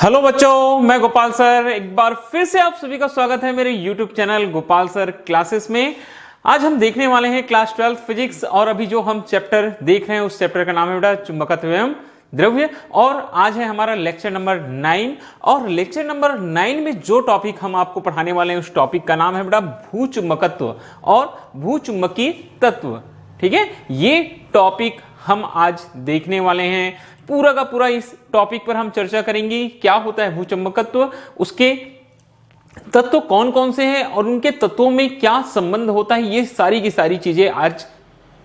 Hello बच्चों, मैं Gopal sir एक बार फिर से आप सभी का स्वागत है मेरे YouTube channel Gopal sir classes में। आज हम देखने वाले हैं क्लास 12 फिजिक्स और अभी जो हम चैप्टर देख रहे हैं उस चैप्टर का नाम है बेटा चुंबकत्व एवं द्रव्य। और आज है हमारा लेक्चर नंबर 9 और लेक्चर नंबर 9 में जो टॉपिक हम आपको पढ़ाने वाले हैं उस टॉपिक का नाम है बेटा भूचुंबकत्व और भूचुंबकीय तत्व। ठीक है, ये टॉपिक हम आज देखने वाले हैं। पूरा का पूरा इस टॉपिक पर हम चर्चा करेंगे। क्या होता है भूचुंबकत्व, उसके तत्व कौन कौन से हैं और उनके तत्वों में क्या संबंध होता है, ये सारी की सारी चीजें आज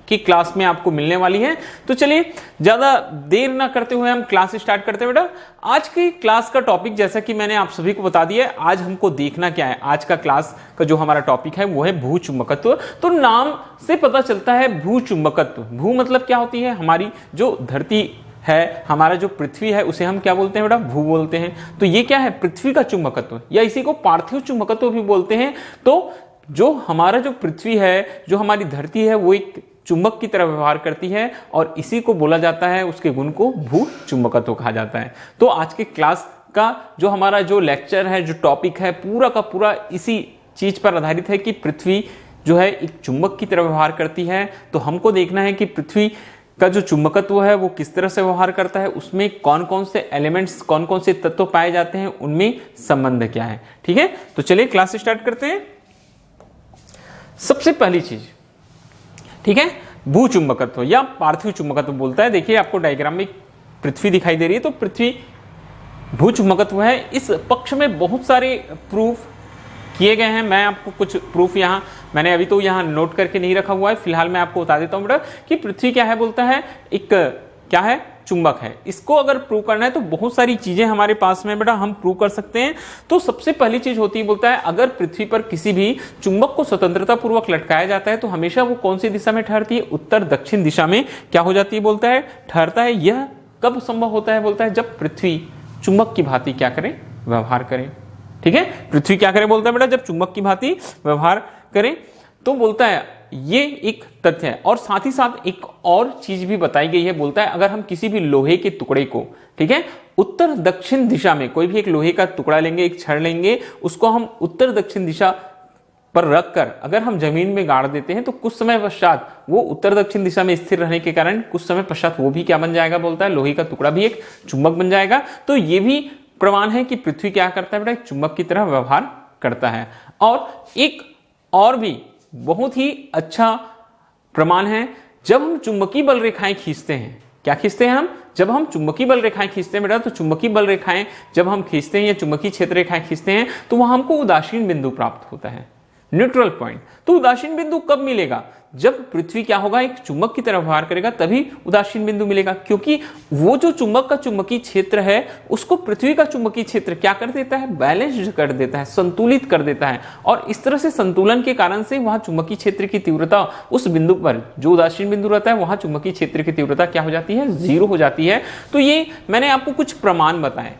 की क्लास में आपको मिलने वाली है। तो चलिए ज्यादा देर ना करते हुए हम क्लास स्टार्ट करते हैं बेटा। आज की क्लास का टॉपिक जैसा कि मैंने आप सभी को बता दिया है, आज हमको देखना क्या है। आज का क्लास का जो हमारा टॉपिक है वो है भूचुंबकत्व। तो नाम से पता चलता है भूचुंबकत्व। भू मतलब क्या होती है, हमारी जो धरती है, हमारा जो पृथ्वी है उसे हम क्या बोलते हैं बेटा, भू बोलते हैं। तो ये क्या है, पृथ्वी का चुंबकत्व या इसी को पार्थिव चुंबकत्व भी बोलते हैं। तो जो हमारा जो पृथ्वी है, जो हमारी धरती है, वो एक चुंबक की तरह व्यवहार करती है और इसी को बोला जाता है, उसके गुण को भू चुंबकत्व कहा जाता है। तो आज के क्लास का जो हमारा जो लेक्चर है, जो टॉपिक है, पूरा का पूरा इसी चीज पर आधारित है कि पृथ्वी जो है एक चुंबक की तरह व्यवहार करती है। तो हमको देखना है कि पृथ्वी का जो चुंबकत्व है वो किस तरह से व्यवहार करता है, उसमें कौन कौन से एलिमेंट्स, कौन कौन से तत्व पाए जाते हैं, उनमें संबंध क्या है। ठीक है, तो चलिए क्लास स्टार्ट करते हैं। सबसे पहली चीज, ठीक है, भूचुंबकत्व या पार्थिव चुंबकत्व बोलता है। देखिए आपको डायग्राम में पृथ्वी दिखाई दे रही है, तो पृथ्वी भूचुंबकत्व है। इस पक्ष में बहुत सारे प्रूफ किए गए हैं। मैं आपको कुछ प्रूफ यहाँ मैंने अभी तो यहाँ नोट करके नहीं रखा हुआ है, फिलहाल मैं आपको बता देता हूँ बेटा कि पृथ्वी क्या है, बोलता है एक क्या है, चुंबक है। इसको अगर प्रूव करना है तो बहुत सारी चीजें हमारे पास में बेटा हम प्रूव कर सकते हैं। तो सबसे पहली चीज होती है, बोलता है अगर पृथ्वी पर किसी भी चुंबक को स्वतंत्रता पूर्वक लटकाया जाता है तो हमेशा वो कौन सी दिशा में ठहरती है, उत्तर दक्षिण दिशा में क्या हो जाती है, बोलता है ठहरता है। यह कब संभव होता है, बोलता है जब पृथ्वी चुंबक की भांति क्या करे, व्यवहार करे। ठीक है, पृथ्वी क्या करे, बोलता है बेटा जब चुंबक की भांति व्यवहार करे। तो बोलता है ये एक तथ्य है। और साथ ही साथ एक और चीज भी बताई गई है, बोलता है अगर हम किसी भी लोहे के टुकड़े को, ठीक है, उत्तर दक्षिण दिशा में कोई भी एक लोहे का टुकड़ा लेंगे, एक छड़ लेंगे, उसको हम उत्तर दक्षिण दिशा पर रखकर अगर हम जमीन में गाड़ देते हैं तो कुछ समय पश्चात वो उत्तर दक्षिण दिशा में स्थिर रहने के कारण कुछ समय पश्चात वो भी क्या बन जाएगा, बोलता है लोहे का टुकड़ा भी एक चुंबक बन जाएगा। तो ये भी प्रमाण है कि पृथ्वी क्या करता है बेटा, एक चुंबक की तरह व्यवहार करता है। और एक और भी बहुत ही अच्छा प्रमाण है, जब हम चुंबकीय बल रेखाएं खींचते हैं, क्या खींचते हैं हम, जब हम चुंबकीय बल रेखाएं खींचते हैं बेटा, तो चुंबकीय बल रेखाएं जब हम खींचते हैं या चुंबकीय क्षेत्र रेखाएं खींचते हैं तो वहां हमको उदासीन बिंदु प्राप्त होता है, न्यूट्रल पॉइंट। तो उदासीन बिंदु कब मिलेगा, जब पृथ्वी क्या होगा, एक चुंबक की तरह व्यवहार करेगा, तभी उदासीन बिंदु मिलेगा। क्योंकि वो जो चुंबक का चुंबकीय क्षेत्र है उसको पृथ्वी का चुंबकीय क्षेत्र क्या कर देता है, बैलेंस्ड कर देता है, संतुलित कर देता है। और इस तरह से संतुलन के कारण से वहां चुंबकीय क्षेत्र की तीव्रता उस बिंदु पर जो उदासीन बिंदु रहता है वहां चुंबकीय क्षेत्र की तीव्रता क्या हो जाती है, 0 हो जाती है। तो ये मैंने आपको कुछ प्रमाण बताए,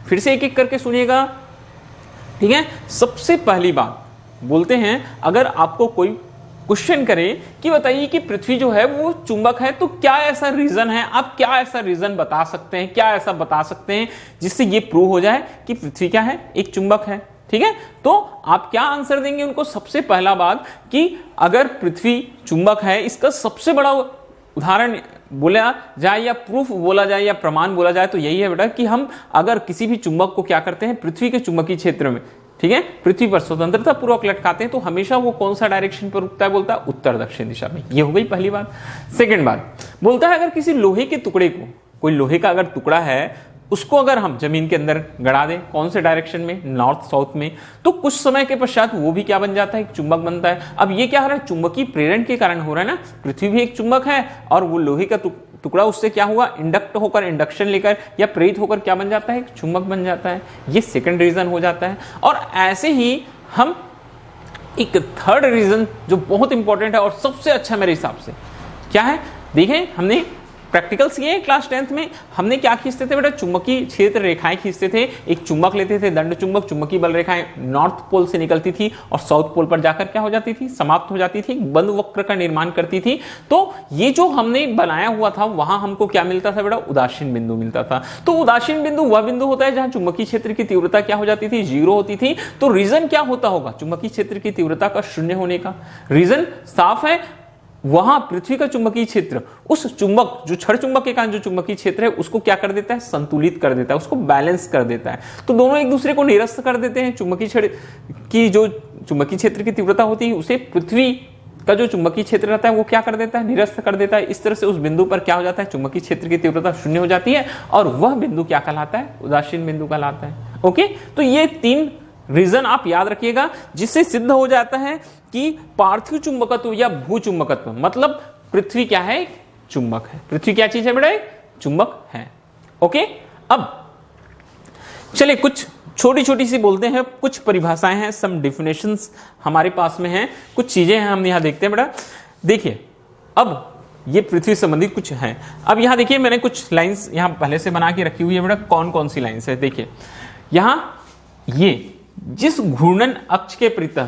फिर से एक एक करके सुनिएगा। ठीक है, सबसे पहली बात बोलते हैं, अगर आपको कोई क्वेश्चन करे कि बताइए कि पृथ्वी जो है वो चुंबक है, तो क्या ऐसा रीजन है, आप क्या ऐसा रीजन बता सकते हैं, क्या ऐसा बता सकते हैं जिससे ये प्रूव हो जाए कि पृथ्वी क्या है, एक चुंबक है। ठीक है, तो आप क्या आंसर देंगे उनको। सबसे पहला बात कि अगर पृथ्वी चुंबक है, इसका सबसे बड़ा उदाहरण बोला जाए या प्रूफ बोला जाए या प्रमाण बोला जाए तो यही है बेटा कि हम अगर किसी भी चुंबक को क्या करते हैं, पृथ्वी के चुंबकीय क्षेत्र में, ठीक है, पृथ्वी पर स्वतंत्रता पूर्वक लटकाते हैं तो हमेशा वो कौन सा डायरेक्शन पर रुकता है, बोलता है उत्तर दक्षिण दिशा में। ये हो गई पहली बात। सेकंड बात बोलता है अगर किसी लोहे के टुकड़े को, कोई लोहे का अगर टुकड़ा है, उसको अगर हम जमीन के अंदर गड़ा दें, कौन से डायरेक्शन में, नॉर्थ साउथ में, तो कुछ समय के पश्चात वो भी क्या बन जाता है, एक चुंबक बनता है। अब ये क्या हो रहा है, चुंबकीय प्रेरण के कारण हो रहा है ना, पृथ्वी भी एक चुंबक है और वो लोहे का टुकड़ा उससे क्या हुआ, इंडक्ट होकर, इंडक्शन लेकर या प्रेरित होकर क्या बन जाता है, एक चुंबक बन जाता है। ये सेकंड रीजन हो जाता है। और ऐसे ही हम एक थर्ड रीजन जो बहुत इंपॉर्टेंट है और सबसे अच्छा मेरे हिसाब से क्या है, देखें हमने प्रैक्टिकल्स ये है, क्लास 10th में हमने क्या खींचते थे बेटा, चुंबकीय क्षेत्र रेखाएं खींचते थे। एक चुंबक लेते थे, दंड चुंबक, चुंबकीय बल रेखाएं नॉर्थ पोल से निकलती थी और साउथ पोल पर जाकर क्या हो जाती थी, समाप्त हो जाती थी, एक बंद वक्र का निर्माण करती थी। तो ये जो हमने बनाया हुआ था वहां हमको क्या मिलता था बेटा, उदासीन बिंदु मिलता था। तो उदासीन बिंदु वह बिंदु होता है जहां चुंबकीय क्षेत्र की तीव्रता क्या हो जाती थी, 0 होती थी। तो रीजन क्या होता होगा चुंबकीय क्षेत्र की तीव्रता का 0 होने का? रीजन साफ है, वहां पृथ्वी का चुंबकीय क्षेत्र उस चुंबक, जो छड़ चुंबक के कारण जो चुंबकीय क्षेत्र है उसको क्या कर देता है, संतुलित कर देता है, उसको बैलेंस कर देता है। तो दोनों एक दूसरे को निरस्त कर देते हैं। चुंबकीय छड़ की जो चुंबकीय क्षेत्र की तीव्रता होती है उसे पृथ्वी का जो चुंबकीय क्षेत्र रहता है वो क्या कर देता है, निरस्त कर देता है। इस तरह से उस बिंदु पर क्या हो जाता है, चुंबकीय क्षेत्र की तीव्रता 0 हो जाती है और वह बिंदु क्या कहलाता है, उदासीन बिंदु कहलाता है। ओके, तो ये 3 रीजन आप याद रखिएगा, जिससे सिद्ध हो जाता है कि पार्थिव चुंबकत्व या भू चुंबकत्व मतलब पृथ्वी क्या है, चुंबक है। पृथ्वी क्या चीज है बेटा, चुंबक है। ओके, अब चलिए कुछ छोटी छोटी सी बोलते हैं, कुछ परिभाषाएं हैं, सम डेफिनेशंस हमारे पास में हैं, कुछ चीजें हैं, हम यहां देखते हैं बेटा। देखिए अब ये पृथ्वी संबंधी कुछ है। अब यहां देखिए मैंने कुछ लाइंस यहां पहले से बना के रखी हुई है बेटा। कौन कौन सी लाइंस है देखिए, यहां ये जिस घूर्णन अक्ष के प्रति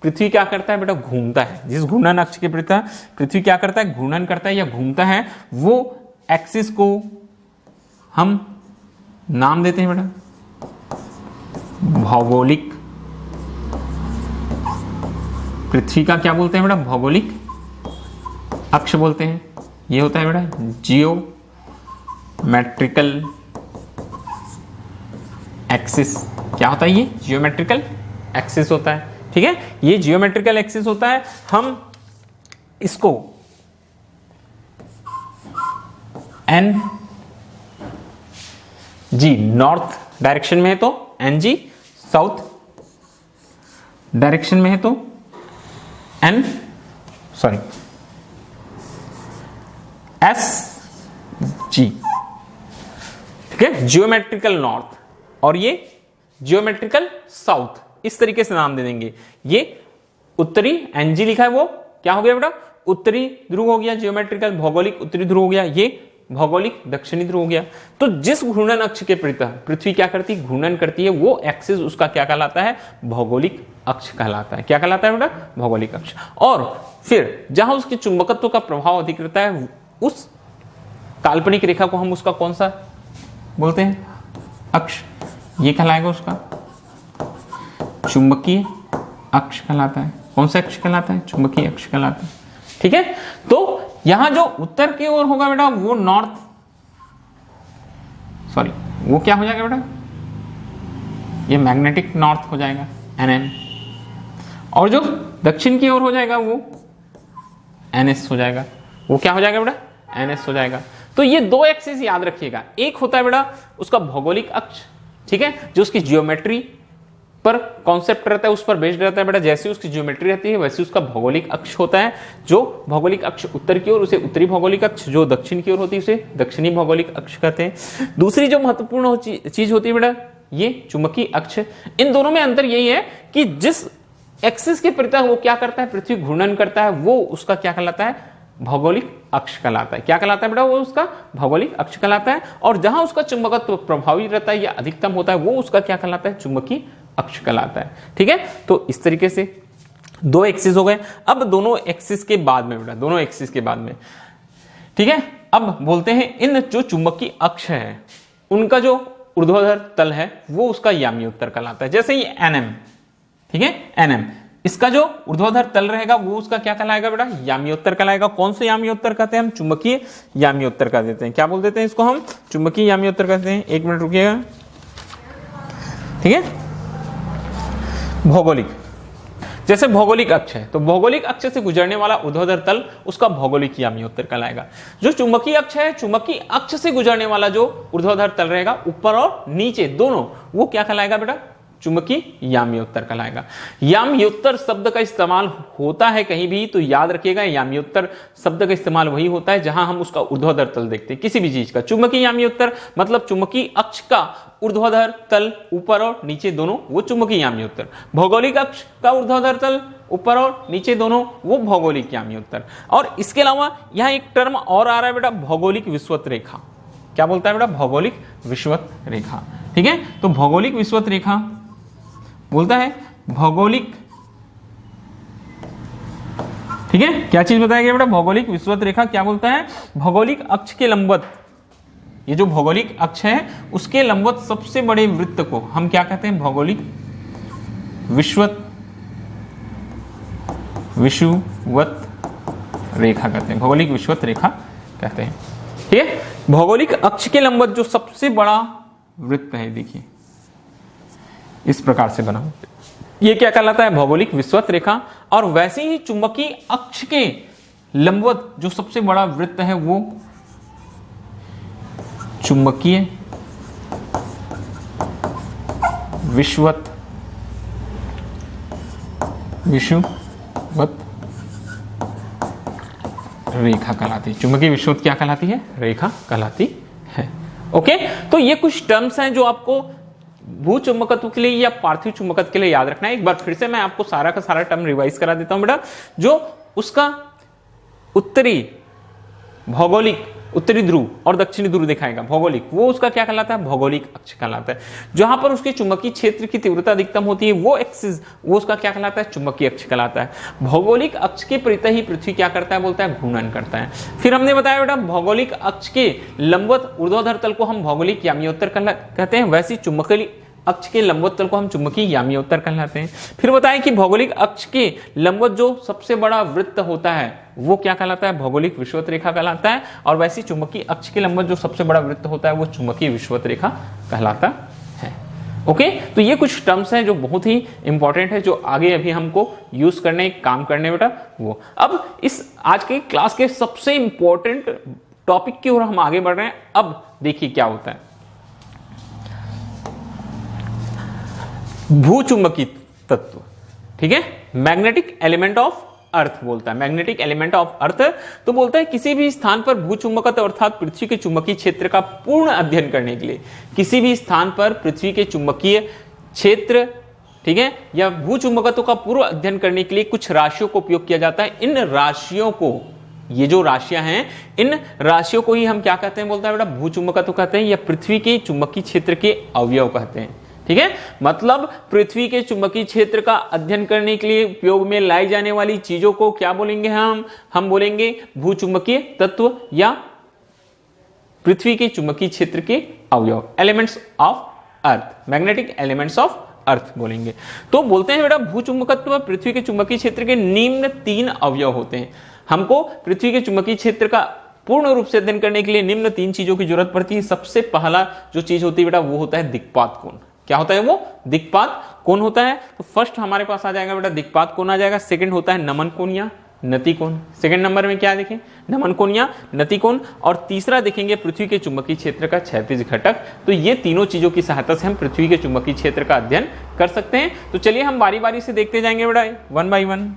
पृथ्वी क्या करता है बेटा, घूमता है। जिस घूर्णन अक्ष के प्रति पृथ्वी क्या करता है, घूर्णन करता है या घूमता है, वो एक्सिस को हम नाम देते हैं बेटा भौगोलिक। पृथ्वी का क्या बोलते हैं बेटा, भौगोलिक अक्ष बोलते हैं। ये होता है बेटा जियोमेट्रिकल एक्सिस। क्या होता है ये, जियोमेट्रिकल एक्सिस होता है। ठीक है, ये जियोमेट्रिकल एक्सिस होता है। हम इसको एन जी नॉर्थ डायरेक्शन में है तो एन जी, साउथ डायरेक्शन में है तो एन एस जी। ठीक है, जियोमेट्रिकल नॉर्थ और ये जियोमेट्रिकल साउथ, इस तरीके से नाम दे देंगे। ये उत्तरी एनजी लिखा है वो क्या हो गया बेटा, उत्तरी ध्रुव हो गया, जियोमेट्रिकल भौगोलिक उत्तरी ध्रुव हो गया, ये भौगोलिक दक्षिणी ध्रुव हो गया। तो जिस घूर्णन अक्ष के प्रति पृथ्वी क्या करती है, घूर्णन करती है, वो एक्सिस उसका क्या कहलाता है, भौगोलिक अक्ष कहलाता है। क्या कहलाता है बेटा, भौगोलिक अक्ष। और फिर जहां उसके चुंबकत्व का प्रभाव अधिक रहता है, उस काल्पनिक रेखा को हम उसका कौन सा बोलते हैं, अक्ष। ये कहलाएगा उसका चुंबकीय अक्ष कहलाता है। कौन सा अक्ष कहलाता है, चुंबकीय अक्ष कहलाता है। ठीक है, तो यहां जो उत्तर की ओर होगा बेटा वो वो क्या हो जाएगा बेटा, ये मैग्नेटिक नॉर्थ हो जाएगा एनएम, और जो दक्षिण की ओर हो जाएगा वो एनएस हो जाएगा। वो क्या हो जाएगा बेटा, एनएस हो जाएगा। तो ये 2 एक्सिस याद रखिएगा। एक होता है बेटा उसका भौगोलिक अक्ष, ठीक है, जो उसकी जियोमेट्री पर कॉन्सेप्ट रहता है, उस पर बेस्ड रहता है बेटा। जैसे उसकी ज्योमेट्री रहती है वैसे उसका भौगोलिक अक्ष होता है। जो भौगोलिक अक्ष उत्तर की ओर उसे उत्तरी भौगोलिक अक्ष, जो दक्षिण की ओर होती है उसे दक्षिणी भौगोलिक अक्ष कहते हैं। दूसरी जो महत्वपूर्ण चीज होती है बेटा ये चुंबकीय अक्ष। इन दोनों में अंतर यही है कि जिस एक्सिस के प्रति वो क्या करता है, पृथ्वी घूर्णन करता है, वो उसका क्या कहलाता है, भौगोलिक अक्ष कहलाता है। क्या कहलाता है बेटा, वो उसका भौगोलिक अक्ष कहलाता है। और जहां उसका चुंबकत्व प्रभावी रहता है या अधिकतम होता है, वो उसका क्या कहलाता है, चुंबकीय अक्ष कहलाता है। ठीक है, तो इस तरीके से 2 एक्सिस हो गए। अब दोनों एक्सिस के बाद में बेटा, दोनों एक्सिस के बाद में, ठीक है, अब बोलते हैं इन जो चुंबकीय अक्ष है उनका जो ऊर्ध्वाधर तल है वो उसका यामी उत्तर कहलाता है। जैसे ये एनएम, ठीक है, एनएम, इसका जो ऊर्ध्वाधर तल रहेगा वो उसका क्या कहलाएगा बेटा, यामी उत्तर कहलाएगा। कौन से यामी उत्तर कहते हैं हम, चुंबकीय यामी उत्तर कह देते हैं। क्या बोल देते हैं इसको हम, चुंबकीय यामी उत्तर कहते हैं। 1 मिनट रुकिएगा, ठीक है। भौगोलिक, जैसे भौगोलिक अक्ष है तो भौगोलिक अक्ष से गुजरने वाला ऊर्ध्वाधर तल उसका भौगोलिक यामी उत्तर कहलाएगा। जो चुंबकीय अक्ष है, चुंबकीय अक्ष से गुजरने वाला जो ऊर्ध्वाधर तल रहेगा ऊपर और नीचे दोनों, वो क्या कहलाएगा बेटा, चुंबकीय याम्योत्तर कहलाएगा। याम्योत्तर शब्द का इस्तेमाल होता है कहीं भी तो याद रखिएगा, याम्योत्तर शब्द का इस्तेमाल वही होता है जहां हम उसका ऊर्ध्वाधर तल देखते हैं किसी भी चीज का। चुंबकीय याम्योत्तर मतलब चुंबकीय अक्ष का ऊर्ध्वाधर तल ऊपर और नीचे दोनों, वो चुंबकीय याम्योत्तर। भौगोलिक अक्ष का ऊर्ध्वाधर तल ऊपर और नीचे दोनों, वो भौगोलिक याम्योत्तर। और इसके अलावा यहां एक टर्म और आ रहा है बेटा, भौगोलिक विषुवत रेखा। क्या बोलता है बेटा? भौगोलिक विषुवत रेखा। ठीक है, तो भौगोलिक विषुवत रेखा बोलता है भौगोलिक, ठीक है, क्या चीज बताया गया बेटा? भौगोलिक विषुवत रेखा क्या बोलता है? भौगोलिक अक्ष के लंबवत, ये जो भौगोलिक अक्ष है उसके लंबवत सबसे बड़े वृत्त को हम क्या कहते हैं? भौगोलिक विषुवत रेखा कहते हैं, भौगोलिक विषुवत रेखा कहते हैं। ठीक है, भौगोलिक अक्ष के लंबवत जो सबसे बड़ा वृत्त है, देखिए इस प्रकार से बना, ये क्या कहलाता है? भौगोलिक विषुवत रेखा। और वैसे ही चुंबकीय अक्ष के लंबवत जो सबसे बड़ा वृत्त है वो चुंबकीय विषुवत रेखा कहलाती है। चुंबकीय विषुवत क्या कहलाती है? रेखा कहलाती है। ओके, तो ये कुछ टर्म्स हैं जो आपको भू चुंबकत्व के लिए या पार्थिव चुंबकत्व के लिए याद रखना है। एक बार फिर से मैं आपको सारा का सारा टर्म रिवाइज करा देता हूं बेटा। जो उसका उत्तरी भौगोलिक, उत्तरी ध्रुव और दक्षिणी ध्रुव दिखाएगा भौगोलिक, वो उसका क्या कहलाता है? भौगोलिक अक्ष कहलाता है। जहां पर उसके चुंबकीय क्षेत्र की तीव्रता अधिकतम होती है वो एक्सिस, वो उसका क्या कहलाता है? चुंबकीय अक्ष कहलाता है। भौगोलिक अक्ष के परितः ही पृथ्वी क्या करता है? बोलता है घूर्णन करता है। फिर हमने बताया बेटा भौगोलिक अक्ष के लंबवत ऊर्ध्वाधर तल को हम भौगोलिक याम्योत्तर कहते हैं, वैसे चुंबकीय अक्ष के लंबवत तल को हम चुंबकीय याम्योत्तर कहलाते हैं। फिर बताएं कि भौगोलिक अक्ष के लंबवत जो सबसे बड़ा वृत्त होता है वो क्या कहलाता है? भौगोलिक विषुवत रेखा कहलाता है। और वैसे चुंबकीय अक्ष के लंबवत जो सबसे बड़ा वृत्त होता है वो चुंबकीय विषुवत रेखा कहलाता है। ओके, तो ये कुछ टर्म्स हैं जो बहुत ही इंपॉर्टेंट है, जो आगे अभी हमको यूज करने, काम करने बेटा वो। अब इस आज के क्लास के सबसे इंपॉर्टेंट टॉपिक की ओर हम आगे बढ़ रहे हैं। अब देखिए क्या होता है, भूचुंबकीय तत्व। ठीक है, मैग्नेटिक एलिमेंट ऑफ अर्थ बोलता है, मैग्नेटिक एलिमेंट ऑफ अर्थ। तो बोलता है किसी भी स्थान पर भूचुंबकत्व अर्थात पृथ्वी के चुंबकीय क्षेत्र का पूर्ण अध्ययन करने के लिए, किसी भी स्थान पर पृथ्वी के चुंबकीय क्षेत्र, ठीक है, या भूचुंबकत्व का पूर्व अध्ययन करने के लिए कुछ राशियों को उपयोग किया जाता है। इन राशियों को, ये जो राशियां हैं, इन राशियों को ही हम क्या कहते हैं? बोलता है बेटा भूचुंबकत्व कहते हैं या पृथ्वी के चुंबकीय क्षेत्र के अवयव कहते हैं। ठीक है, मतलब पृथ्वी के चुंबकीय क्षेत्र का अध्ययन करने के लिए उपयोग में लाई जाने वाली चीजों को क्या बोलेंगे? हम बोलेंगे भूचुंबकीय तत्व या पृथ्वी के चुंबकीय क्षेत्र के अवयव, elements of earth, magnetic elements of earth बोलेंगे। तो बोलते हैं बेटा भूचुंबकत्व पृथ्वी के चुंबकीय क्षेत्र के निम्न 3 अवयव होते हैं। हमको पृथ्वी के चुंबकीय क्षेत्र का पूर्ण रूप से अध्ययन करने के लिए निम्न 3 चीजों की जरूरत पड़ती है। सबसे पहला जो चीज होती है बेटा वो होता है दिक्पात कोण। क्या होता है वो? दिक्पात कोण होता है। तो फर्स्ट हमारे पास आ जाएगा बेटा दिक्पात कोण आ जाएगा। सेकंड होता है नमन कोण या नति कोण। सेकंड नंबर में क्या देखें? नमन कोण या नति कोण। और तीसरा देखेंगे पृथ्वी के चुंबकीय क्षेत्र का क्षैतिज घटक। तो ये तीनों चीजों की सहायता से हम पृथ्वी के चुंबकीय क्षेत्र का अध्ययन कर सकते हैं। तो चलिए हम बारी बारी से देखते जाएंगे बेटा, 1 बाय 1।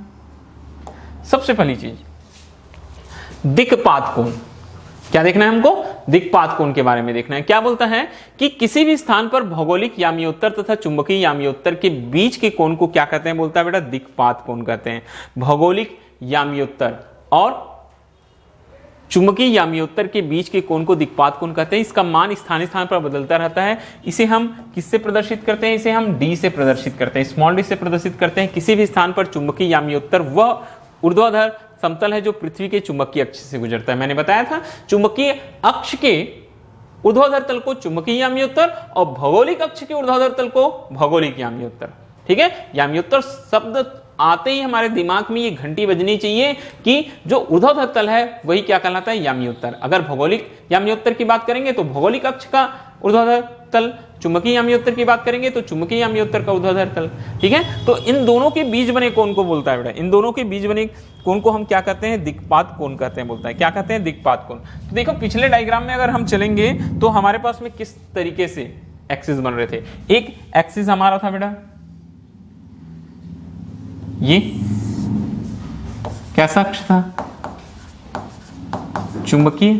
सबसे पहली चीज दिक्पात कोण। क्या देखना है हमको? दिक्पात कोण के बारे में देखना है। क्या बोलता है कि किसी भी स्थान पर भौगोलिक याम्योत्तर तथा चुंबकीय याम्योत्तर के बीच के कोण को क्या कहते हैं? बोलता है बेटा दिक्पात कोण कहते हैं। भौगोलिक याम्योत्तर और चुंबकीय याम्योत्तर के बीच के कोण को दिक्पात कोण कहते हैं। इसका मान स्थान स्थान पर बदलता रहता है। इसे हम किससे प्रदर्शित करते हैं? इसे हम डी से प्रदर्शित करते हैं, स्मॉल डी से प्रदर्शित करते हैं। किसी भी स्थान पर चुंबकीय याम्योत्तर वह ऊर्ध्वाधर समतल है जो पृथ्वी के चुंबकीय अक्ष से गुजरता है। मैंने बताया था चुंबकीय अक्ष के ऊर्ध्वाधर तल को चुंबकीय याम्योत्तर और भौगोलिक अक्ष के ऊर्ध्वाधर तल को भौगोलिक याम्योत्तर। ठीक है, याम्योत्तर शब्द आते ही हमारे दिमाग में ये घंटी बजनी चाहिए कि जो ऊर्ध्वाधर तल है वही क्या कहलाता है? याम्योत्तर। अगर भौगोलिक याम्योत्तर की बात करेंगे तो भौगोलिक अक्ष का ऊर्ध्वाधर तल, चुंबकीय याम्योत्तर की बात करेंगे तो चुंबकीय याम्योत्तर का ऊर्ध्वाधर तल। ठीक है, तो इन दोनों के बीच बने कोण को बोलता है बेटा, इन दोनों के बीच बने कोण को हम क्या कहते हैं? दिक्पात कोण कहते हैं। बोलता है क्या कहते हैं? दिक्पात कोण। तो देखो पिछले डायग्राम में अगर हम चलेंगे तो हमारे पास में किस तरीके से एक्सिस बन रहे थे। एक एक्सिस हमारा था बेटा ये कैसा अक्ष था, चुंबकीय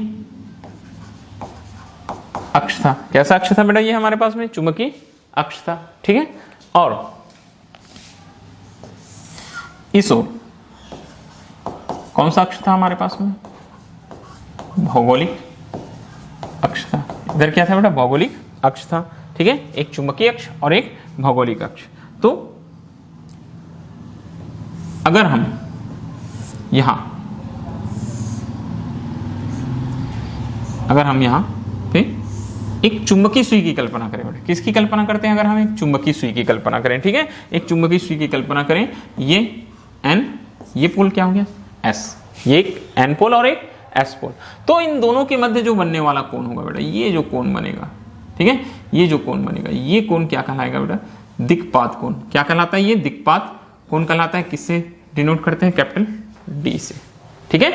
अक्ष था। कैसा अक्ष था बेटा ये हमारे पास में, चुंबकीय अक्ष था, ठीक है। और इस ओर कौन सा अक्ष था हमारे पास में, भौगोलिक अक्ष था। इधर क्या था बेटा, भौगोलिक अक्ष था, ठीक है। एक चुंबकीय अक्ष और एक भौगोलिक अक्ष। तो अगर हम यहां पे एक चुंबकीय सुई की कल्पना करें बेटा, किसकी कल्पना करते हैं, अगर हम एक चुंबकीय सुई की कल्पना करें, ठीक है, एक चुंबकीय सुई की कल्पना करें, ये N, ये पोल क्या हो गया S, ये एक N पोल और एक S पोल। तो इन दोनों के मध्य जो बनने वाला कोण होगा बेटा, ये जो कोण बनेगा, ठीक है, ये जो कोण बनेगा, ये कोण क्या कहलाएगा बेटा, दिक्पात कोण। क्या कहलाता है ये, दिक्पात कोण कहलाता है। किससे डिनोट करते हैं, कैपिटल D से, ठीक है।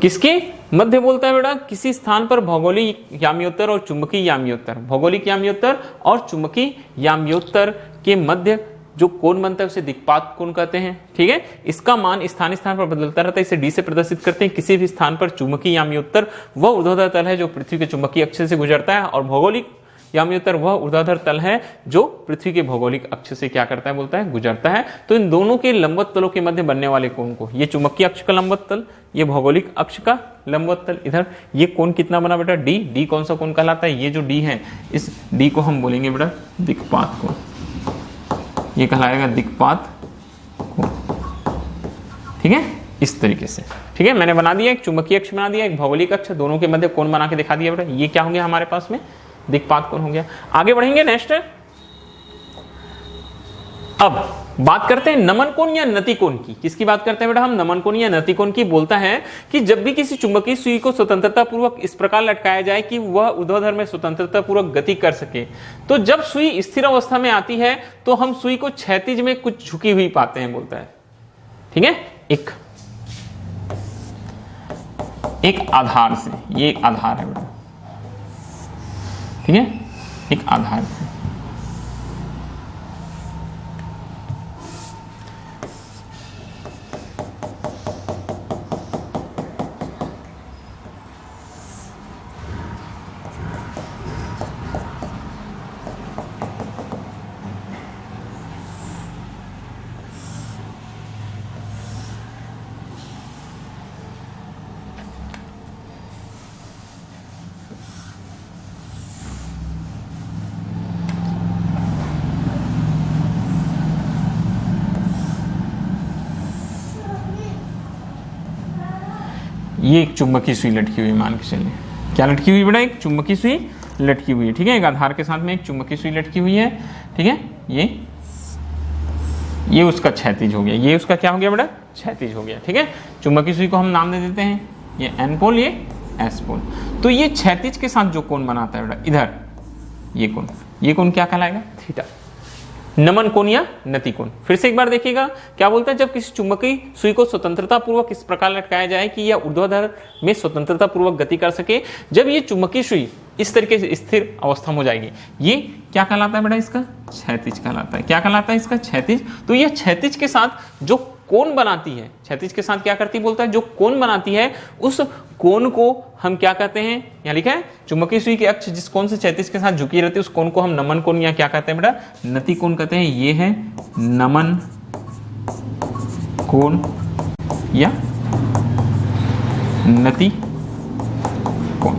किसके मध्य बोलता है बेटा, किसी स्थान पर भौगोलिक याम्योत्तर और चुंबकीय याम्योत्तर, भौगोलिक याम्योत्तर और चुंबकीय याम्योत्तर के मध्य जो कोण बनता है उसे दिक्पात कोण कहते हैं, ठीक है। इसका मान स्थान स्थान पर बदलता रहता है, इसे D से प्रदर्शित करते हैं। किसी भी स्थान पर चुंबकीय याम्योत्तर वह ऊर्ध्वाधर तल है जो पृथ्वी के चुंबकीय अक्ष से गुजरता है, और भौगोलिक याम्योत्तर वह ऊर्ध्वाधर तल है जो पृथ्वी के भौगोलिक अक्ष से क्या करता है, बोलता है, गुजरता है। तो इन दोनों के लंबवत तलों के मध्य बनने वाले कोण को, ये चुंबकीय अक्ष का लंबवत तल, ये भौगोलिक अक्ष का लंबवत तल, इधर ये कोण कितना बना बेटा, D कौन सा कोण कहलाता है, ये जो D है, इस D को हम बोलेंगे बेटा दिक्पात कोण, ये कहलाएगा दिक्पात कोण, ठीक है, इस तरीके से, ठीक है। मैंने बना दिया, एक चुंबकीय अक्ष बना दिया, एक भौगोलिक अक्ष, दोनों के मध्य कोण बना के दिखा दिया बेटा। ये क्या हो गया हमारे पास में, दिक्पात कोण हो गया। आगे बढ़ेंगे, नेक्स्ट अब बात करते हैं नमन कोण या नति कोण की। किसकी बात करते हैं बेटा हम, नमन कोण या नति कोण की। बोलता है कि जब भी किसी चुंबकीय सुई को स्वतंत्रता पूर्वक इस प्रकार लटकाया जाए कि वह ऊर्ध्वाधर में स्वतंत्रता पूर्वक गति कर सके, तो जब सुई स्थिर अवस्था में आती है तो हम सुई को क्षैतिज में कुछ झुकी हुई पाते हैं, बोलता है, ठीक है, एक आधार से, ये एक आधार है बेटा, ठीक है, एक आधार से। ये एक चुंबकीय सुई लटकी हुई, मान के चलिए, क्या लटकी हुई बेटा, एक चुंबकीय सुई लटकी हुई है, ठीक है, एक आधार के साथ में एक चुंबकीय सुई लटकी हुई है, ठीक है। ये उसका क्षैतिज हो गया, ये उसका क्या हो गया बेटा, क्षैतिज हो गया, ठीक है। चुंबकीय सुई को हम नाम दे देते हैं, ये N पोल, ये S पोल। तो ये क्षैतिज के साथ जो कोण बनाता है बेटा, इधर ये कोण क्या कहलाएगा, थीटा। नमन कोण या नति कोण, फिर से एक बार देखिएगा, क्या बोलता है, जब किसी चुंबकीय सुई को स्वतंत्रता पूर्वक इस प्रकार लटकाया जाए कि यह ऊर्ध्वाधर में स्वतंत्रता पूर्वक गति कर सके, जब ये चुंबकीय सुई इस तरीके से स्थिर अवस्था में हो जाएगी, ये क्या कहलाता है बेटा, इसका क्षैतिज कहलाता है। क्या कहलाता है इसका, क्षैतिज। तो यह क्षैतिज के साथ जो कोण बनाती है, क्षैतिज के साथ क्या करती है, बोलता है, जो कोण बनाती है उस कोण को हम क्या कहते हैं, यहां लिखा है, चुंबकीय सुई के अक्ष जिस कोण से क्षैतिज के साथ झुकी रहती है उस कोण को हम नमन कोण या क्या कहते हैं बेटा, नति कोण कहते हैं। ये है नमन कोण या नति कोण।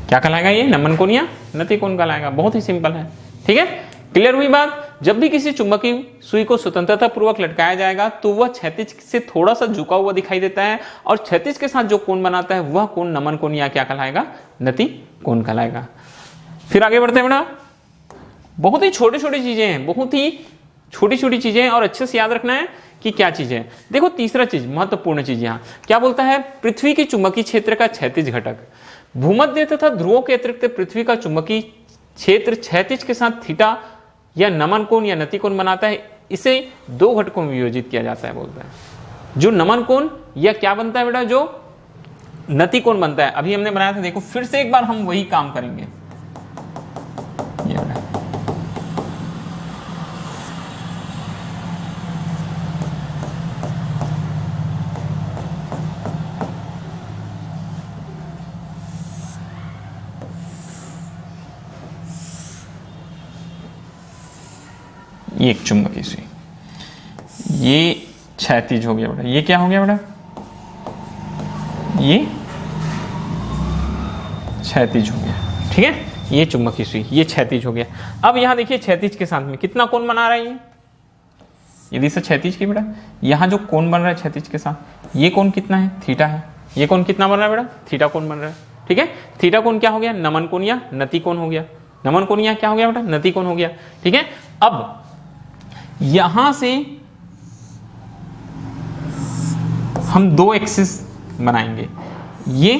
क्या कहलाएगा ये, नमन कोण या नति कोण कहलाएगा। बहुत ही सिंपल है, ठीक है, क्लियर हुई बात। जब भी किसी चुंबकीय सुई को स्वतंत्रता पूर्वक लटकाया जाएगा तो वह क्षैतिज से थोड़ा सा झुका हुआ दिखाई देता है, और क्षैतिज के साथ जो कोण बनाता है वह कोण नमन कोण या क्या कहलाएगा, नति कोण कहलाएगा। फिर आगे बढ़ते हैं बेटा, बहुत ही छोटी छोटी चीजें हैं, बहुत ही छोटी छोटी चीजें, और अच्छे से याद रखना है कि क्या चीज है। देखो तीसरा चीज, महत्वपूर्ण चीज, यहाँ क्या बोलता है, पृथ्वी की चुंबकीय क्षेत्र का क्षैतिज घटक। भूमध्य तथा ध्रुवों के अतिरिक्त पृथ्वी का चुंबकीय क्षेत्र क्षैतिज के साथ थीटा या नमन कोण या नति कोण बनाता है। इसे दो घटकों में वियोजित किया जाता है, बोलता है। जो नमन कोण या क्या बनता है बेटा, जो नति कोण बनता है, अभी हमने बनाया था, देखो फिर से एक बार हम वही काम करेंगे। ये ये एक चुंबकीय सुई, ये क्षैतिज हो गया बेटा, ये क्या हो गया बेटा, ये क्षैतिज हो गया, ठीक है, ये चुंबकीय सुई, ये क्षैतिज हो गया। अब यहां देखिए क्षैतिज के साथ में कितना कोण बना रहा है ये दिशा क्षैतिज की बेटा, यहां जो कोण बन रहा है क्षैतिज के साथ, ये कोण कितना है, थीटा है, ये कोण कितना बन रहा है बेटा, थीटा कोण बन रहा है, ठीक है। थीटा कोण क्या हो गया, नमन कोण या नति कोण हो गया, नमन कोण या क्या हो गया बेटा, नति कोण हो गया, ठीक है। अब यहां से हम दो एक्सिस बनाएंगे, ये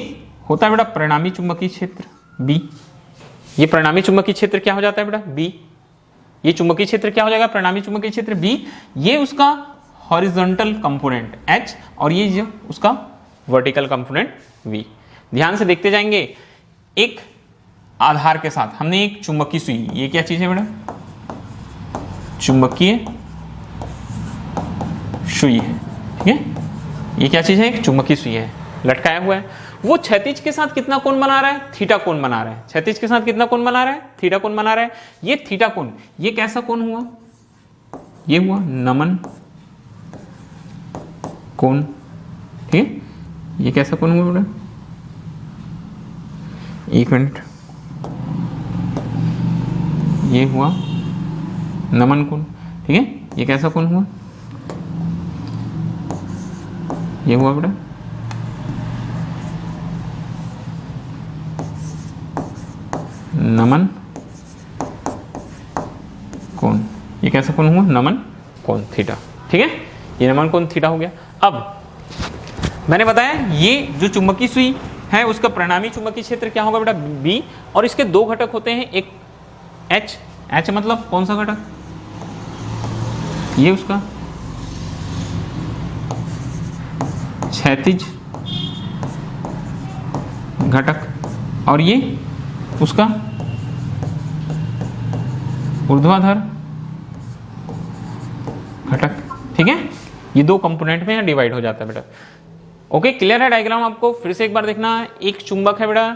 होता है बेटा परिणामी चुंबकीय क्षेत्र बी, ये परिणामी चुंबकीय क्षेत्र क्या हो जाता है बेटा बी, ये चुंबकीय क्षेत्र क्या हो जाएगा, परिणामी चुंबकीय क्षेत्र बी, ये उसका हॉरिजॉन्टल कंपोनेंट एच और ये जो उसका वर्टिकल कंपोनेंट वी। ध्यान से देखते जाएंगे, एक आधार के साथ हमने एक चुंबकीय सुई, ये क्या चीज है बेटा, चुंबकीय सुई है, ठीक है, ये क्या चीज है, एक चुंबकीय सुई है, लटकाया हुआ है। वो क्षैतिज के साथ कितना कोण बना रहा है, थीटा कोण बना रहा है, क्षैतिज के साथ कितना कोण बना रहा है, थीटा कोण बना रहा है। ये थीटा कोण, ये कैसा कोण हुआ, ये हुआ नमन कोण, ठीक है, ये कैसा कोण हुआ बेटा, एक मिनट, ये हुआ नमन कोण, ठीक है, ये कैसा कोण हुआ, ये हुआ बेटा नमन कोण, ये कैसा कोण हुआ, नमन कोण थीटा, ठीक है, ये नमन कोण थीटा हो गया। अब मैंने बताया ये जो चुंबकीय सुई है उसका परिणामी चुंबकीय क्षेत्र क्या होगा बेटा बी, और इसके दो घटक होते हैं, एक एच, एच मतलब कौन सा घटक, ये उसका क्षैतिज घटक और ये उसका ऊर्ध्वाधर घटक, ठीक है, ये दो कंपोनेंट में डिवाइड हो जाता है बेटा। ओके, क्लियर है डायग्राम, आपको फिर से एक बार देखना है। एक चुंबक है बेटा,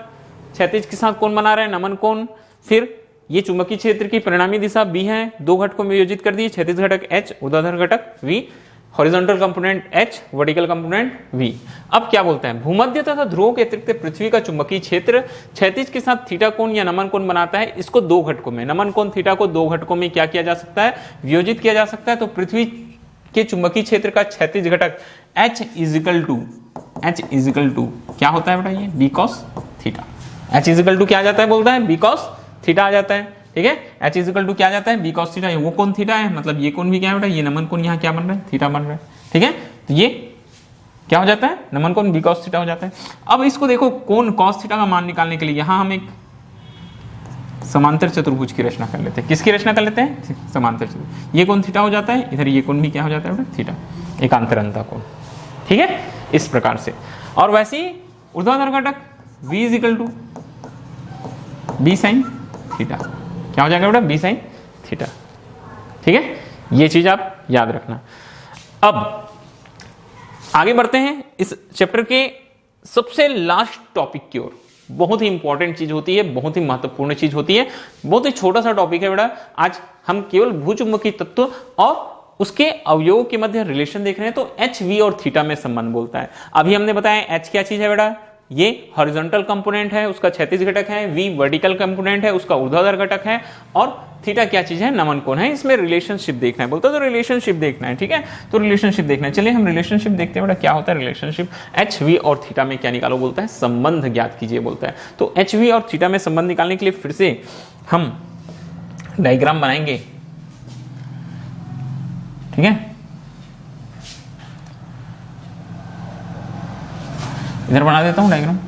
क्षैतिज के साथ कोण बना रहा है नमन कोण, फिर ये चुंबकीय क्षेत्र की परिणामी दिशा बी है, दो घटकों में वियोजित कर दिए, क्षैतिज घटक एच, ऊर्ध्वाधर घटक V, horizontal component H, vertical component V. अब क्या बोलते हैं, भूमध्य तथा ध्रुवों के अतिरिक्त पृथ्वी का चुंबकीय क्षेत्र क्षैतिज के साथ थीटा कोण या नमन कोण बनाता है। इसको दो घटकों में, नमन कोण थीटा को दो घटकों में क्या किया जा सकता है, वियोजित किया जा सकता है। तो पृथ्वी के चुंबकीय क्षेत्र का क्षैतिज घटक H इजिकल टू क्या होता है बेटा, ये B cos theta. H equal to क्या आ जाता है, बोलता है बी कॉस थीटा आ जाता है, ठीक है। H इजिकल टू क्या आ जाता है, बी कॉस थीटा, वो कौन थीटा है, मतलब ये कौन भी क्या है बेटा, ये नमन कोण यहाँ क्या बन रहा है, थीटा बन रहा है, ठीक है। तो ये क्या हो जाता है, नमन कोण बी कॉस थीटा हो जाता है। अब इसको देखो, कोण कॉस थीटा का मान निकालने के लिए यहाँ हम एक समांतर चतुर्भुज की रचना कर लेते हैं। किसकी रचना कर लेते हैं, समांतर चतुर्भुज। ये कोण थीटा हो जाता है, इधर ये कोण भी क्या हो जाता है बेटा, थीटा, एकांतरंता कोण, ठीक है, इस प्रकार से। और वैसे ही ऊर्ध्वाधर घटक v is equal to B sine theta, क्या हो जाएगा बेटा, बी साइन थीटा, ठीक है, ये चीज आप याद रखना। अब आगे बढ़ते हैं इस चैप्टर के सबसे लास्ट टॉपिक की ओर। बहुत ही इंपॉर्टेंट चीज होती है, बहुत ही महत्वपूर्ण चीज होती है, बहुत ही छोटा सा टॉपिक है बेटा। आज हम केवल भूचुंबकीय तत्व और उसके अवयवों के मध्य रिलेशन देख रहे हैं। तो एच, वी और थीटा में संबंध बोलता है। अभी हमने बताया एच क्या चीज है बेटा, ये हॉरिजॉन्टल कंपोनेंट है, उसका क्षैतिज घटक है, वी वर्टिकल कंपोनेंट है, उसका ऊर्ध्वाधर घटक है, और थीटा क्या चीज है, नमन कोण है। इसमें रिलेशनशिप देखना है, बोलता है तो रिलेशनशिप देखना है, ठीक है। तो रिलेशनशिप देखना है, चलिए हम रिलेशनशिप देखते हैं बेटा, क्या होता है रिलेशनशिप। एच, वी और थीटा में क्या निकालो, बोलता है संबंध ज्ञात कीजिए, बोलता है। तो एच, वी और थीटा में संबंध निकालने के लिए फिर से हम डायग्राम बनाएंगे, ठीक है। इधर बना देता हूं डायग्राम।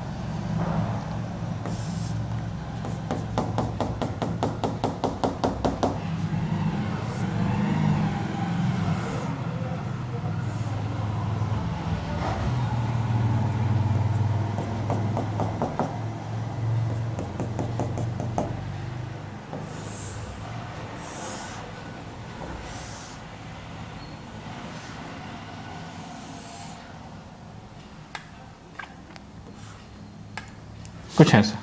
कुछ ऐसा,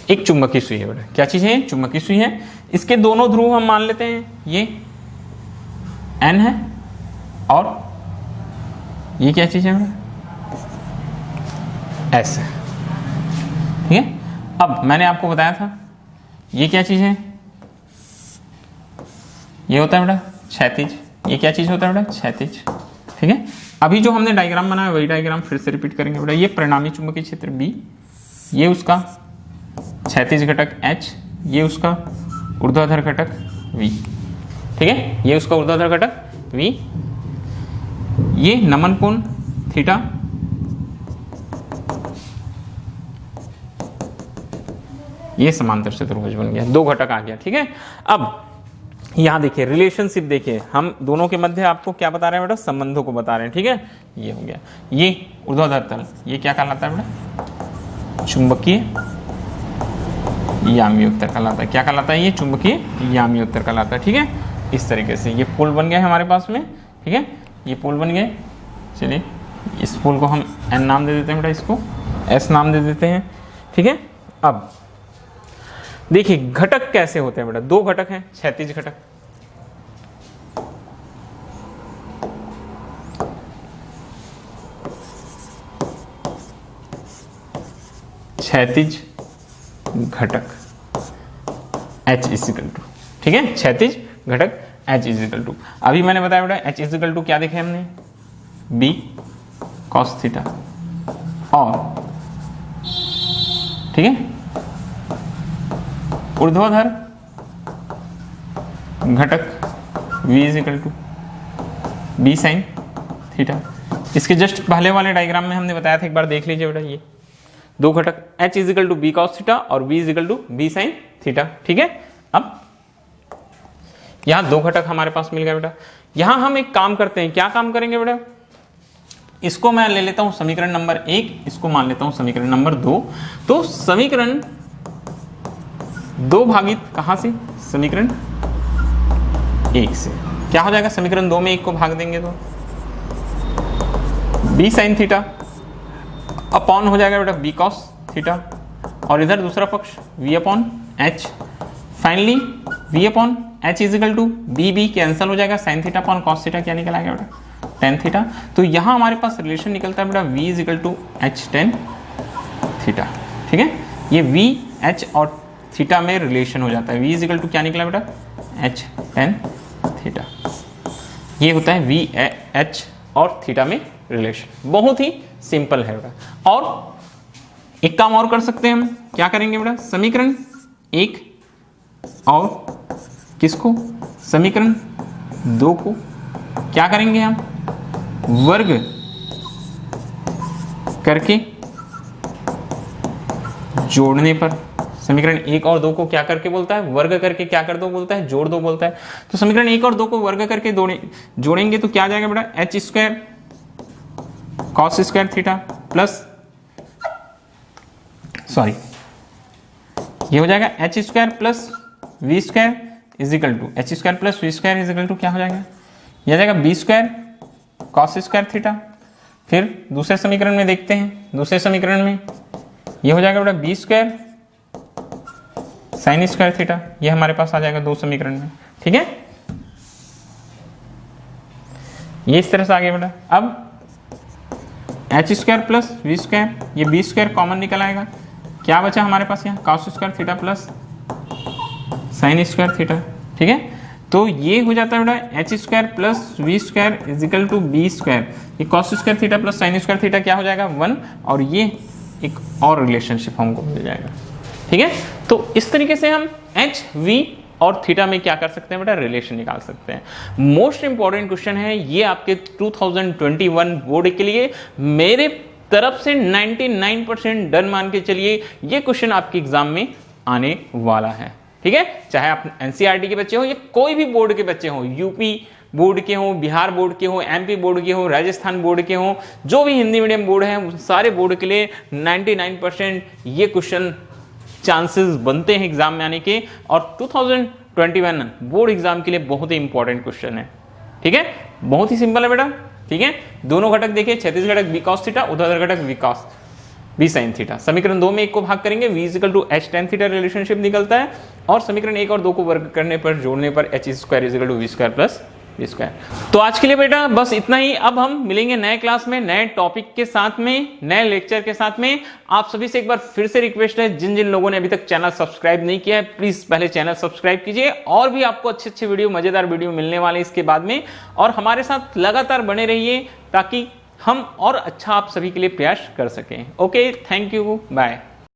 एक चुंबकीय सुई है बेटा, क्या चीज है, चुंबकीय सुई है। इसके दोनों ध्रुव हम मान लेते हैं, ये n है और ये क्या चीज है बेटा, s है। ठीक है, अब मैंने आपको बताया था ये क्या चीज है, ये होता है बेटा क्षैतिज। ये क्या चीज होता है बेटा, क्षैतिज। ठीक है, अभी जो हमने डायग्राम बनाया वही डायग्राम फिर से रिपीट करेंगे बेटा। ये परिणामी चुंबकीय क्षेत्र B, ये उसका क्षैतिज घटक H, ये उसका ऊर्ध्वाधर घटक V। ठीक है, ये उसका ऊर्ध्वाधर घटक V, ये नमन कोण थीटा, ये समांतर चतुर्भुज बन गया, दो घटक आ गया। ठीक है, अब यहां देखिए रिलेशनशिप देखिए, हम दोनों के मध्य आपको क्या बता रहे हैं बेटा, संबंधों को बता रहे हैं। ठीक है, ये हो गया, ये ऊर्ध्वाधर तल, ये क्या कहलाता है बेटा, चुंबकीय यामी उत्तर कहलाता है। क्या कहलाता है, ये चुंबकीय यामी उत्तर कहलाता है। ठीक है, इस तरीके से ये पोल बन गया है हमारे पास में। ठीक है, ये पोल बन गए। चलिए इस पोल को हम n नाम दे देते हैं बेटा, इसको s नाम दे देते हैं। ठीक है, अब देखिए घटक कैसे होते हैं बेटा, दो घटक हैं, क्षैतिज घटक, क्षैतिज घटक H इजिकल टू, ठीक है, क्षैतिज घटक H इजिकल टू, अभी मैंने बताया बेटा H इजिकल टू क्या देखे हमने, B cos थीटा, और ठीक है ऊर्ध्वाधर घटक V is equal to B sine theta. इसके जस्ट पहले वाले डायग्राम में हमने बताया था, एक बार देख लीजिए बेटा, ये दो घटक H equal to B cos theta और V is equal to B sine theta. ठीक है, अब यहां दो घटक हमारे पास मिल गया बेटा। यहां हम एक काम करते हैं, क्या काम करेंगे बेटा, इसको मैं ले लेता हूं समीकरण नंबर 1, इसको मान लेता हूं समीकरण नंबर 2। तो समीकरण 2 भागित कहां से, समीकरण 1 से। क्या हो जाएगा, समीकरण 2 में 1 को भाग देंगे तो B साइन थीटा अपॉन हो जाएगा बेटा B cos थीटा, और इधर दूसरा पक्ष V upon H। Finally V upon H equal to B cancel हो जाएगा, sine theta upon cos theta क्या निकल आएगा बेटा, टेन थीटा। तो यहां हमारे पास रिलेशन निकलता है बेटा V is equal to H tan theta. ठीक है, ये V H और थीटा में रिलेशन हो जाता है। V इजिकल टू क्या निकला बेटा, H टेन थीटा। ये होता है V H और थीटा में रिलेशन, बहुत ही सिंपल है बेटा। और एक काम और कर सकते हैं हम, क्या करेंगे बेटा, समीकरण 1 और किसको, समीकरण 2 को क्या करेंगे हम, वर्ग करके जोड़ने पर, समीकरण 1 और 2 को क्या करके बोलता है, वर्ग करके क्या कर दो बोलता है, जोड़ दो बोलता है। तो समीकरण 1 और 2 को वर्ग करके जोड़ेंगे तो क्या आ जाएगा बेटा, H square cos square theta plus, sorry ये हो जाएगा H square plus V square is equal to, H square plus V square is equal to क्या हो जाएगा, यह आ जाएगा B square cos square theta. फिर दूसरे समीकरण में देखते हैं, दूसरे समीकरण में ये हो जाएगा बेटा B square sine square theta, ये हमारे पास आ जाएगा दो समीकरण में। ठीक है, ये इस तरह से आ गया बेटा। अब H square plus V square, ये B स्क्वायर कॉमन निकल आएगा, क्या बचा हमारे पास यहाँ, cos square theta plus sine square theta. ठीक है, तो ये हो जाता है बेटा H square plus V square is equal to B square, ये cos square theta plus sine square theta क्या हो जाएगा 1, और ये एक और रिलेशनशिप हमको मिल जाएगा। ठीक है, तो इस तरीके से हम H V और थीटा में क्या कर सकते हैं बेटा, रिलेशन निकाल सकते हैं। मोस्ट इंपॉर्टेंट क्वेश्चन है ये आपके 2021 बोर्ड के लिए, मेरे तरफ से 99% डन मान के चलिए, ये क्वेश्चन आपके एग्जाम में आने वाला है। ठीक है, चाहे आप एनसीईआरटी के बच्चे हो या कोई भी बोर्ड के बच्चे हो, यूपी बोर्ड के हो, बिहार बोर्ड के हो, एमपी बोर्ड के हो, राजस्थान बोर्ड के हो, जो भी हिंदी मीडियम बोर्ड है, सारे बोर्ड के लिए 99% ये क्वेश्चन चांसेस बनते हैं एग्जाम में आने के, और 2021 बोर्ड एग्जाम के लिए बहुत ही इंपॉर्टेंट क्वेश्चन है। ठीक है, बहुत ही सिंपल है बेटा। ठीक है, दोनों घटक देखिए, क्षैतिज घटक B cos थीटा, ऊर्ध्वाधर घटक V cos B sin theta. समीकरण 2 में 1 को भाग करेंगे, V is equal to H tan theta relationship निकलता है, और समीकरण 1 और 2 को वर्ग करने पर, जोड़ने पर H square is equal to V square plus V square. तो आज के लिए बेटा बस इतना ही। अब हम मिलेंगे नए क्लास में, नए टॉपिक के साथ में, नए लेक्चर के साथ में। आप सभी से एक बार फिर से रिक्वेस्ट है, जिन जिन लोगों ने अभी तक चैनल सब्सक्राइब नहीं किया है, प्लीज पहले चैनल सब्सक्राइब कीजिए। और भी आपको अच्छे अच्छे वीडियो, मजेदार वीडियो मिलने वाले इसके बाद में, और हमारे साथ लगातार बने रहिए ताकि हम और अच्छा आप सभी के लिए प्रयास कर सकें। Okay, thank you, bye.